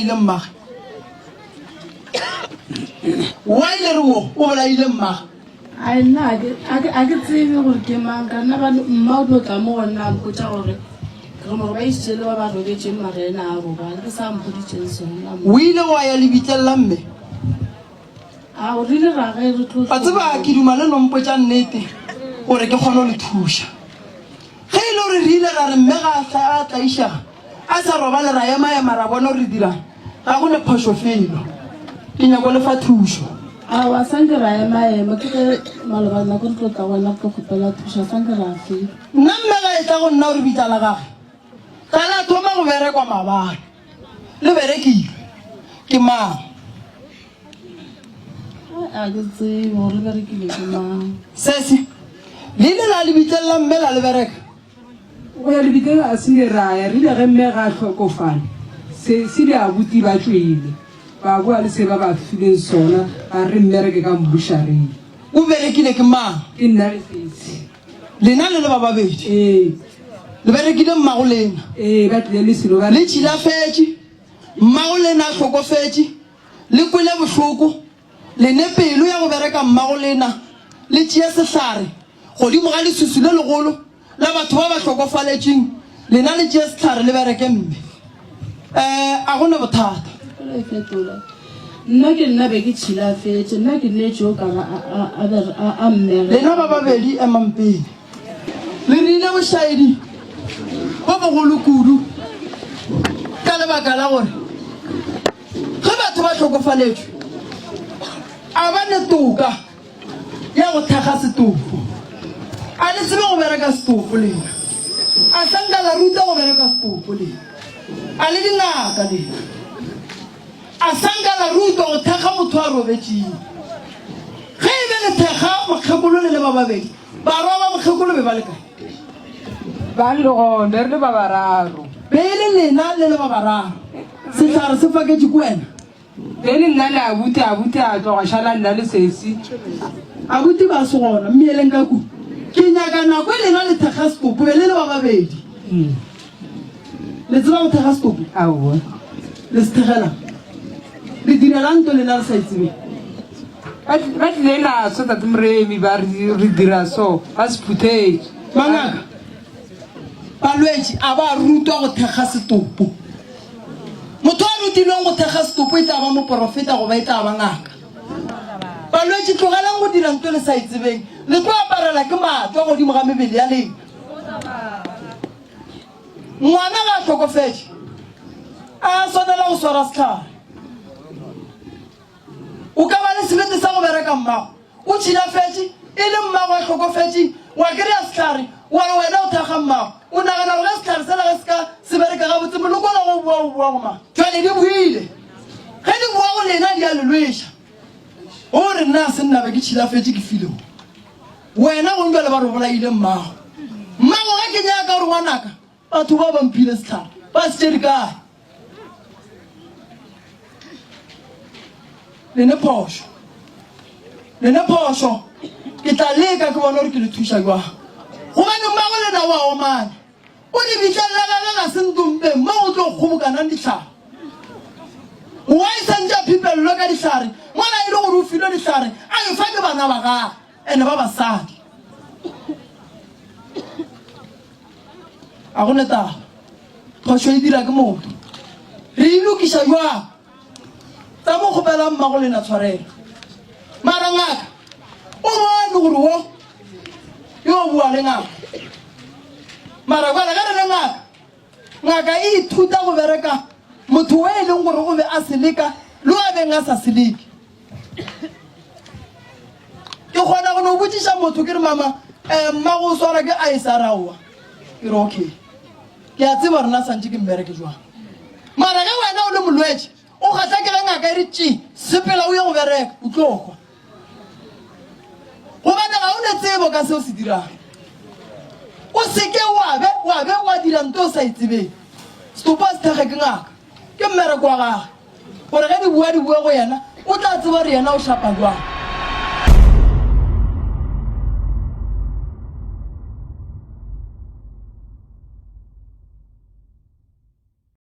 bolaile mmage wa ile re o bolaile mmage ai nna a ke tsebe gore ke mang ka nna ba mma o tla mo gona a mpotsa gore ke mo ba isele ba ba robetse marena a robala ke sa mpoditseng sona o ile wa ya lebitlela mme a o rile ra ge re tlo a tseba ke duma le nompotsa nnete gore ke kgone le thusha ge ile re rile ga re mme ga a tlaisha a sa robale ra ema ra bona re dira ga go ne phosho felo ke nyako le fa thusho a wa sanke ra ema ke malobana go tlo tla wena go khopela thusha sanke ra fe nna mme ga e tla go nna o re bitla la gage kana thoma go berekwa mabana le berekile ke mang a ke tsebe gore le berekile ke mang sese le ile la le bitlela mme la le bereka o ya le bitlela a se ra ya rile ge mme ga hlokofala se di a buti ba tswele ba bua le se ba ba fileng sona a re mmereke ka mbushareng o berekile ke mang ke nna le sese lena le ba babedi le berekile mmago lena ba tlile le selo ba le tšhila fetše mmago lena a hlokofetše le kwele bohloko lene pelo ya go bereka mmago lena le tšea sehlare godimo ga lesusu le legolo la batho ba ba hlokofaletšeng lena le tšea sehlare le bereke mme a gone bothata le fetola nna ke nna be ke tšhila fetse nna ke netse o kana a mmere lena ba babedi emampeng le rile bošaedi bo bogolo kudu ka lebaka la gore ge batho ba hlokofaletšwe a ba ne toka ya go thakga setofo a le tsebe go bereka setofo lena a sanka la ruta go bereka setofo lena a le dingaka lena a sanka la ruta go thakga motho a robetseng ge e be le thekga mokgekolo le ba babedi ba roba mokgekolo be ba le kae ba le gone re le ba bararo be le lena le le ba bararo sehlare se faketse ko wena be le nna le abuti a tloga šala nna le sesi abuti ba se gona mmeeleng ka ku ke nyaka nako e lena le thekga setopo be le le ba babedi le tseba go thekga setopo aowa le se thegela le direlang to lena le sa itsebeng ba tlile na so tate moremi ba re dira so ba se phuthetse mangaka balwetse a ba rutwa go thekga setopo motho a rutilweng go thekga setopo e tla ba moporofeta goba e tla ba ngaka balwetse tlogelang go dira nto le sa itsebeng le tlo aparela ke matwa godimo ga mebele ya lena ngwana ga a tlhokofetse a swanela go swara setlhare o ka ba le sebete sa go bereka mmago o tšhilafetse e le mmago a tlhokofetseng wa kry-a setlhare wa wena o thakga mmago o nagana gore setlhare sela ge se ka se bereka gabotse molekola go bua goma jale di buile ge di bua go lena di a lelweša o re nna se nnabe ke tšhilafetse ke filego wena go njale ba re bolaile mmago ge ke nyaka gore ngwanaka batho ba bamphile setlhare ba se tšedi kae lene phošo ke tla leka ke bona gore ke le thuša jwang gobane mmago lena wa omane o di bitlelela gage ga sentompeng mo go tlo kgobokanang ditlhare wa e santša phipelelo ka ditlhare ngwana e le gore o filwe ditlhare a e fa ke bana ba gage ande ba basadi a go netaga phošo e dira ke motho re ilokiša jwang tsa mo kgopelang mmago lena tshwarela mara ngaka o bone gore wo yo o bua le ngaka mara kwala ka re le ngaka e ithuta go bereka motho o e leng gore o be a seleka le o beng a sa seleke ke kgona go no botsiša motho ke re mama mmago o swara ke a e sa raoa ke re okay ke a tseba rena santse ke mbereke jwang mara ge wena o le molwetse o kgatla ke ge ngaka e re tšee sepela o ye go bereka o tlokwa gobane ga o ne tsebo ka seo se dirang o seke wa dira nto o sa itsebeng setopo a se thege ke ngaka ke mmereko wa gage gore ge di bua go yena o tla tseba re yena o šapa jwang